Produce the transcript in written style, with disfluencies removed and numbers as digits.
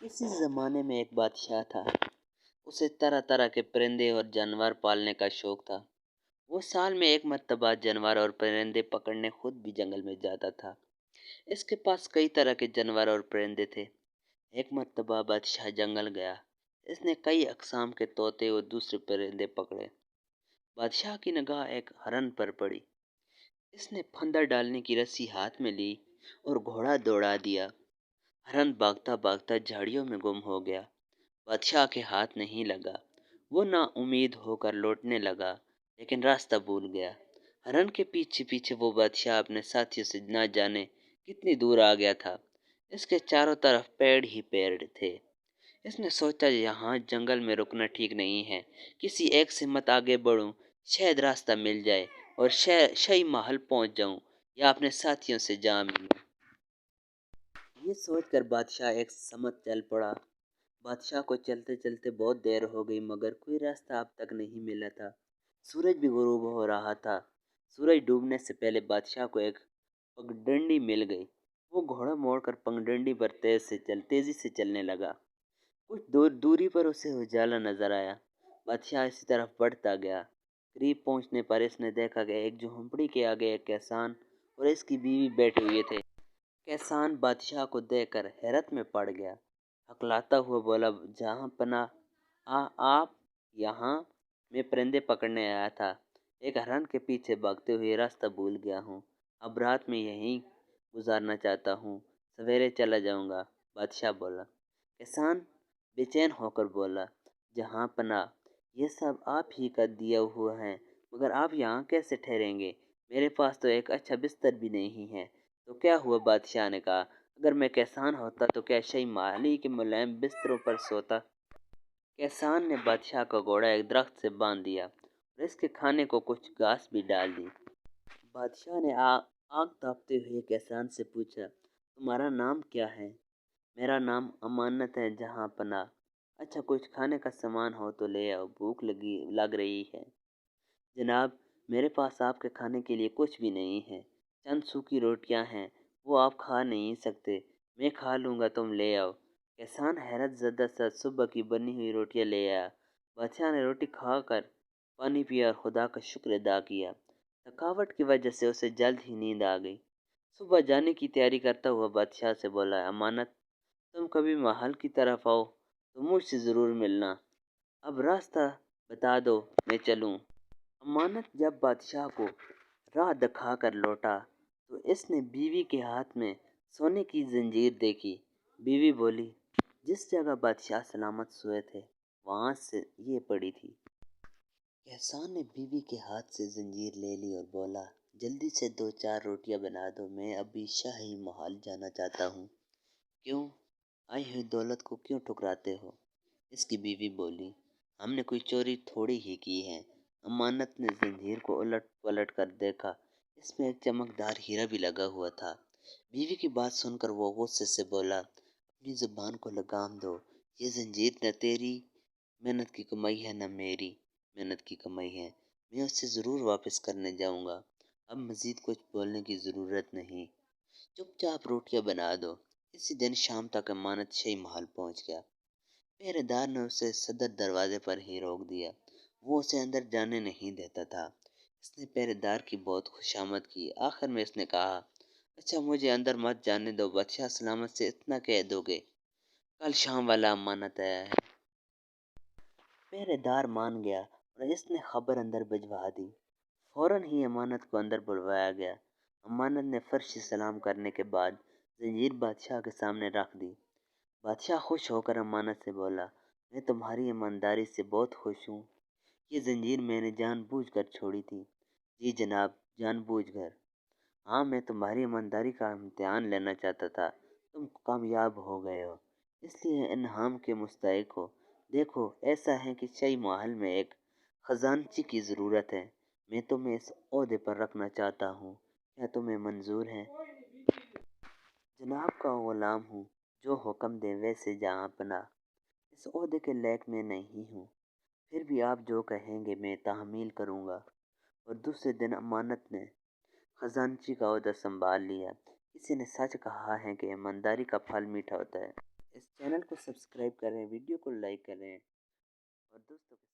किसी ज़माने में एक बादशाह था। उसे तरह तरह के परिंदे और जानवर पालने का शौक था। वो साल में एक मर्तबा जानवर और परिंदे पकड़ने खुद भी जंगल में जाता था। इसके पास कई तरह के जानवर और परिंदे थे। एक मर्तबा बादशाह जंगल गया। इसने कई अक़साम के तोते और दूसरे परिंदे पकड़े। बादशाह की निगाह एक हरन पर पड़ी। इसने फंदा डालने की रस्सी हाथ में ली और घोड़ा दौड़ा दिया। हरन भागता भागता झाड़ियों में गुम हो गया। बादशाह के हाथ नहीं लगा। वो ना उम्मीद होकर लौटने लगा, लेकिन रास्ता भूल गया। हरन के पीछे पीछे वो बादशाह अपने साथियों से ना जाने कितनी दूर आ गया था। इसके चारों तरफ पेड़ ही पेड़ थे। इसने सोचा यहाँ जंगल में रुकना ठीक नहीं है। किसी एक से मत आगे बढ़ूं, शायद रास्ता मिल जाए और शाही महल पहुंच जाऊं या अपने साथियों से जा मिलूं। ये सोचकर बादशाह एक समत चल पड़ा। बादशाह को चलते चलते बहुत देर हो गई, मगर कोई रास्ता अब तक नहीं मिला था। सूरज भी गुरूब हो रहा था। सूरज डूबने से पहले बादशाह को एक पगडंडी मिल गई। वो घोड़ा मोड़कर पगडंडी पर तेजी से चलने लगा। कुछ दूरी पर उसे उजाला नजर आया। बादशाह इसी तरफ बढ़ता गया। करीब पहुंचने पर इसने देखा कि एक झोंपड़ी के आगे एक किसान और इसकी बीवी बैठे हुए थे। किसान बादशाह को देखकर हैरत में पड़ गया। हकलाता हुआ बोला, जहाँ पनाह आप यहाँ? मैं परिंदे पकड़ने आया था। एक हरन के पीछे भागते हुए रास्ता भूल गया हूँ। अब रात में यहीं गुजारना चाहता हूँ, सवेरे चला जाऊँगा। बादशाह बोला। किसान बेचैन होकर बोला, जहाँ पनाह, ये सब आप ही का दिया हुआ है, मगर आप यहाँ कैसे ठहरेंगे? मेरे पास तो एक अच्छा बिस्तर भी नहीं है। तो क्या हुआ? बादशाह ने कहा, अगर मैं किसान होता तो क्या शाही माली के मुलायम बिस्तरों पर सोता? किसान ने बादशाह का घोड़ा एक दरख्त से बांध दिया और इसके खाने को कुछ घास भी डाल दी। बादशाह ने आग तापते हुए किसान से पूछा, तुम्हारा नाम क्या है? मेरा नाम अमानत है जहाँ पनाह। अच्छा, कुछ खाने का सामान हो तो ले आओ, भूख लग रही है। जनाब, मेरे पास आपके खाने के लिए कुछ भी नहीं है। चंद सूखी रोटियां हैं, वो आप खा नहीं सकते। मैं खा लूँगा, तुम ले आओ। किसान हैरत ज़दा सा सुबह की बनी हुई रोटियां ले आया। बादशाह ने रोटी खाकर पानी पिया और खुदा का शुक्र अदा किया। थकावट की वजह से उसे जल्द ही नींद आ गई। सुबह जाने की तैयारी करता हुआ बादशाह से बोला, अमानत, तुम कभी महल की तरफ आओ तो मुझसे ज़रूर मिलना। अब रास्ता बता दो, मैं चलूँ। अमानत जब बादशाह को राह दिखाकर लौटा तो इसने बीवी के हाथ में सोने की जंजीर देखी। बीवी बोली, जिस जगह बादशाह सलामत सोए थे वहां से ये पड़ी थी। एहसान ने बीवी के हाथ से जंजीर ले ली और बोला, जल्दी से 2-4 रोटियां बना दो, मैं अभी शाही महल जाना चाहता हूँ। क्यों? आई हुई दौलत को क्यों ठुकराते हो? इसकी बीवी बोली, हमने कोई चोरी थोड़ी ही की है। अमानत ने जंजीर को उलट पलट कर देखा। इसमें एक चमकदार हीरा भी लगा हुआ था। बीवी की बात सुनकर वो गुस्से से बोला, अपनी जुबान को लगाम दो। ये जंजीर न तेरी मेहनत की कमाई है, न मेरी मेहनत की कमाई है। मैं उससे ज़रूर वापस करने जाऊंगा। अब मज़ीद कुछ बोलने की ज़रूरत नहीं, चुपचाप रोटियां बना दो। इसी दिन शाम तक अमानत शाही महल पहुंच गया। पहरेदार ने उसे सदर दरवाजे पर ही रोक दिया। वो उसे अंदर जाने नहीं देता था। इसने पहरेदार की बहुत खुशामद की। आखिर में इसने कहा, अच्छा, मुझे अंदर मत जाने दो, बादशाह सलामत से इतना कह दोगे, कल शाम वाला अमानत आया है। पहरेदार मान गया और इसने खबर अंदर भिजवा दी। फौरन ही अमानत को अंदर बुलवाया गया। अमानत ने फर्श से सलाम करने के बाद जंजीर बादशाह के सामने रख दी। बादशाह खुश होकर अमानत से बोला, मैं तुम्हारी ईमानदारी से बहुत खुश हूँ। ये जंजीर मैंने जानबूझकर छोड़ी थी। जी जनाब, जानबूझकर। हाँ, मैं तुम्हारी ईमानदारी का इम्तिहान लेना चाहता था। तुम कामयाब हो गए हो, इसलिए इनाम के मुस्तहिक हो। देखो, ऐसा है कि शाही महल में एक खजानची की ज़रूरत है। मैं तुम्हें इस ओहदे पर रखना चाहता हूँ। क्या तुम्हें मंजूर है? जनाब का ग़ुलाम हूँ, जो हुक्म दे वैसे जहाँ पना। इस ओहदे के लायक मैं नहीं हूँ, फिर भी आप जो कहेंगे मैं तहमील करूँगा। और दूसरे दिन अमानत ने खजानची का ओहदा संभाल लिया। किसी ने सच कहा है कि ईमानदारी का फल मीठा होता है। اس چینل کو سبسکرائب کریں، ویڈیو کو لائک کریں اور دوستوں کے